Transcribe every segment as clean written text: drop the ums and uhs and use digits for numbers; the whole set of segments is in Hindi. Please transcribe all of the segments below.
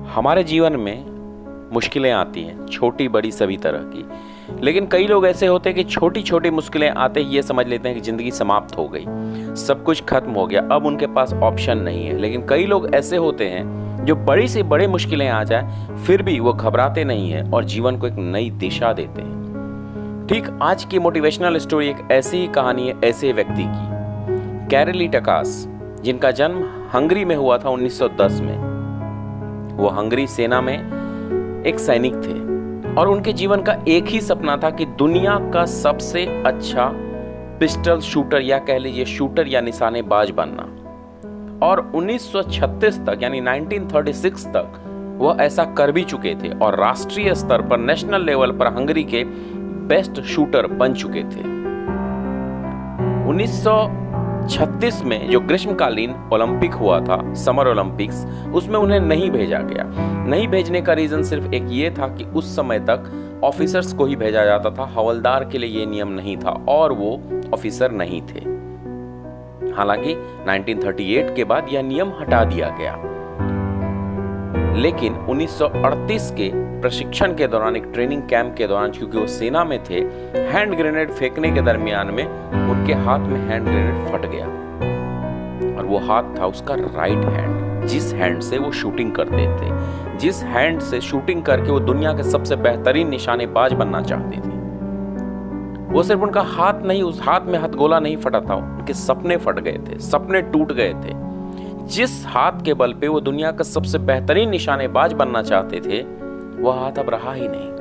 हमारे जीवन में मुश्किलें आती हैं, छोटी बड़ी सभी तरह की। लेकिन कई लोग ऐसे होते हैं कि छोटी छोटी मुश्किलें आते ही ये समझ लेते हैं कि ज़िंदगी समाप्त हो गई, सब कुछ खत्म हो गया, अब उनके पास ऑप्शन नहीं है। लेकिन कई लोग ऐसे होते हैं जो बड़ी से बड़ी मुश्किलें आ जाए फिर भी वो घबराते नहीं हैं और जीवन को एक नई दिशा देते हैं। ठीक आज की मोटिवेशनल स्टोरी एक ऐसी ही कहानी है ऐसे व्यक्ति की, कैरली टकास, जिनका जन्म हंगरी में हुआ था 1910 में। वो हंगरी सेना में एक सैनिक थे और उनके जीवन का एक ही सपना था कि दुनिया का सबसे अच्छा पिस्टल शूटर या कह लीजिए शूटर या निशानेबाज बनना। और 1936 तक यानी 1936 तक वह ऐसा कर भी चुके थे और राष्ट्रीय स्तर पर नेशनल लेवल पर हंगरी के बेस्ट शूटर बन चुके थे। 1936 में जो ग्रीष्मकालीन ओलंपिक हुआ था, समर ओलंपिक्स, उसमें उन्हें नहीं भेजा गया। नहीं भेजने का रीजन सिर्फ एक ये था कि उस समय तक ऑफिसर्स को ही भेजा जाता था, हवलदार के लिए ये नियम नहीं था और वो ऑफिसर नहीं थे। हालांकि 1938 के बाद यह नियम हटा दिया गया, लेकिन 1938 के प्रशिक्षण के दौरान, एक ट्रेनिंग कैंप के दौरान, क्योंकि वो सेना में थे, हैंड ग्रेनेड फेंकने के दरमियान में उनके हाथ में हैंड ग्रेनेड फट गया और वो हाथ था उसका राइट हैंड, जिस हैंड से वो शूटिंग करते थे, जिस हैंड से शूटिंग करके वो दुनिया के सबसे बेहतरीन निशानेबाज बनना चाहते थे। वो सिर्फ उनका हाथ नहीं, उस हाथ में हथगोला नहीं फटा था, उनके सपने फट गए थे, सपने टूट गए थे। जिस हाथ के बल पे वो दुनिया का सबसे बेहतरीन निशानेबाज बनना चाहते थे, वह हाथ अब रहा ही नहीं।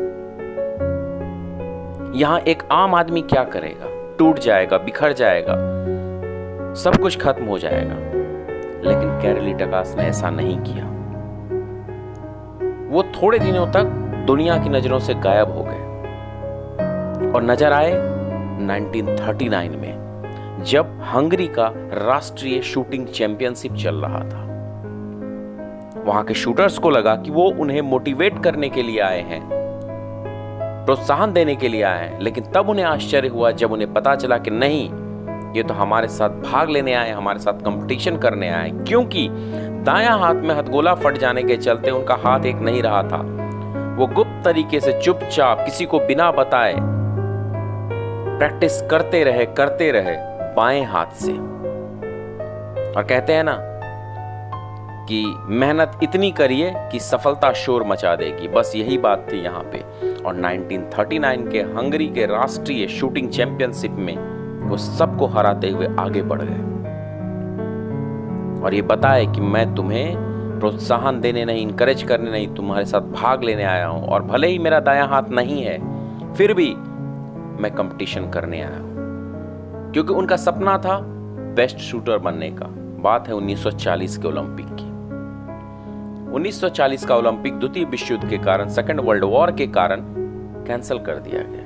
यहां एक आम आदमी क्या करेगा? टूट जाएगा, बिखर जाएगा, सब कुछ खत्म हो जाएगा। लेकिन कैरली टकास ने ऐसा नहीं किया। वो थोड़े दिनों तक दुनिया की नजरों से गायब हो गए और नजर आए 1939 में, जब हंगरी का राष्ट्रीय शूटिंग चैंपियनशिप चल रहा था। वहां के शूटर्स को लगा कि वो उन्हें मोटिवेट करने के लिए आए हैं, प्रोत्साहन देने के लिए आए हैं। लेकिन तब उन्हें आश्चर्य हुआ जब उन्हें पता चला कि नहीं, ये तो हमारे साथ भाग लेने आए, हमारे साथ कंपटीशन करने आए। क्योंकि दायां हाथ में हथगोला फट जाने के चलते उनका हाथ एक नहीं रहा था। वो गुप्त तरीके से चुपचाप किसी को बिना बताए प्रैक्टिस करते रहे बाएं हाथ से। और कहते हैं ना कि मेहनत इतनी करिए कि सफलता शोर मचा देगी, बस यही बात थी यहाँ पे। और 1939 के हंगरी के राष्ट्रीय शूटिंग चैंपियनशिप में वो सबको हराते हुए आगे बढ़ गए और ये बताए कि मैं तुम्हें प्रोत्साहन देने नहीं, इनकरेज करने नहीं, तुम्हारे साथ भाग लेने आया हूं। और भले ही मेरा दायां हाथ नहीं है, फिर भी मैं कंपटीशन करने आया हूं। क्योंकि उनका सपना था बेस्ट शूटर बनने का। बात है 1940 के ओलंपिक की। 1940 का ओलंपिक द्वितीय विश्व युद्ध के कारण, सेकेंड वर्ल्ड वॉर के कारण कैंसिल कर दिया गया।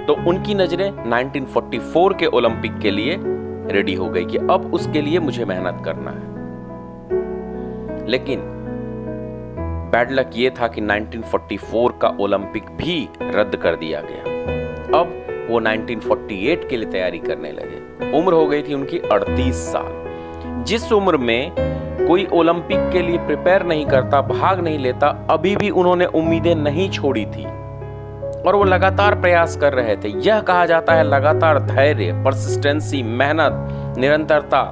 तो उनकी नजरें 1944 के ओलंपिक के लिए रेडी हो गई कि अब उसके लिए मुझे मेहनत करना है। लेकिन बैड लक ये था कि 1944 का ओलंपिक भी रद्द कर दिया गया। अब वो 1948 के लिए तैयारी करने लगे। उम्र हो गई थी उनकी 38 साल। जिस उम्र में कोई ओलंपिक के लिए प्रिपेयर नहीं करता, भाग नहीं लेता, अभी भी उन्होंने उम्मीदें नहीं छोड़ी थी और वो लगातार प्रयास कर रहे थे। यह कहा जाता है लगातार धैर्य, परसिस्टेंसी, मेहनत, निरंतरता।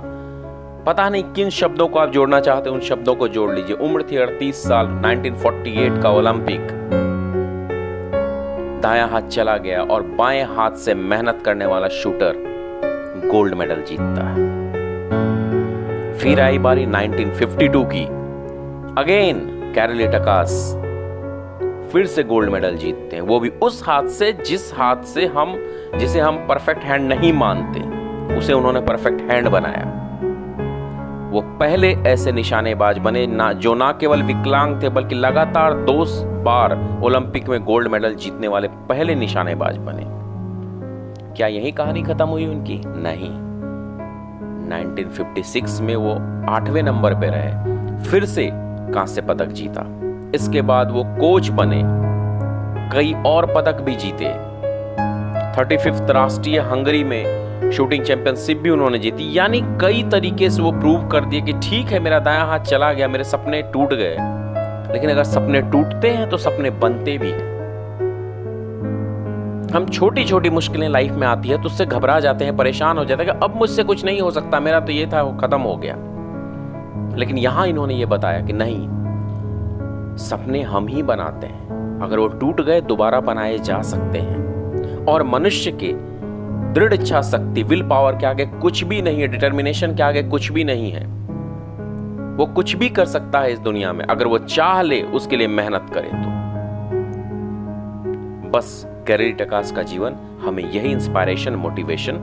पता नहीं किन शब्दों को आप जोड़ना चाहते हैं, उन शब्दों को जोड़ लीजिए। उम्र थी 38 साल, 1948 का ओलंपिक, दायां हाथ चला गया और बाएं हाथ से मेहनत करने वाला शूटर गोल्ड मेडल जीतता है। फिर आई बारी 1952 की। अगेन कैरली टकास फिर से गोल्ड मेडल जीतते हैं, वो भी उस हाथ से जिसे हम परफेक्ट हैंड नहीं मानते, उसे उन्होंने परफेक्ट हैंड बनाया। वो पहले ऐसे निशानेबाज बने जो ना केवल विकलांग थे बल्कि लगातार 2 बार ओलंपिक में गोल्ड मेडल जीतने वाले पहले निशानेबाज बने। क्या यही कहानी खत्म हुई उनकी? नहीं। 1956 में वो 8वें नंबर पे रहे, फिर से कांस्य पदक जीता। इसके बाद वो कोच बने, कई और पदक भी जीते। 35th राष्ट्रीय हंगरी में शूटिंग चैंपियनशिप भी उन्होंने जीती। यानी कई तरीके से वो प्रूव कर दिए कि ठीक है, मेरा दायां हाथ चला गया, मेरे सपने टूट गए, लेकिन अगर सपने टूटते हैं तो सपने बनते भी हैं। हम छोटी छोटी मुश्किलें लाइफ में आती है तो उससे घबरा जाते हैं, परेशान हो जाते हैं कि अब मुझसे कुछ नहीं हो सकता, मेरा तो ये था वो खत्म हो गया। लेकिन यहां इन्होंने ये बताया कि नहीं, सपने हम ही बनाते हैं, अगर वो टूट गए दोबारा बनाए जा सकते हैं। और मनुष्य के दृढ़ इच्छा शक्ति, विल पावर के आगे कुछ भी नहीं है, डिटर्मिनेशन के आगे कुछ भी नहीं है। वो कुछ भी कर सकता है इस दुनिया में, अगर वो चाह ले, उसके लिए मेहनत करे तो। बस कैरी टकास का जीवन हमें यही इंस्पायरेशन, मोटिवेशन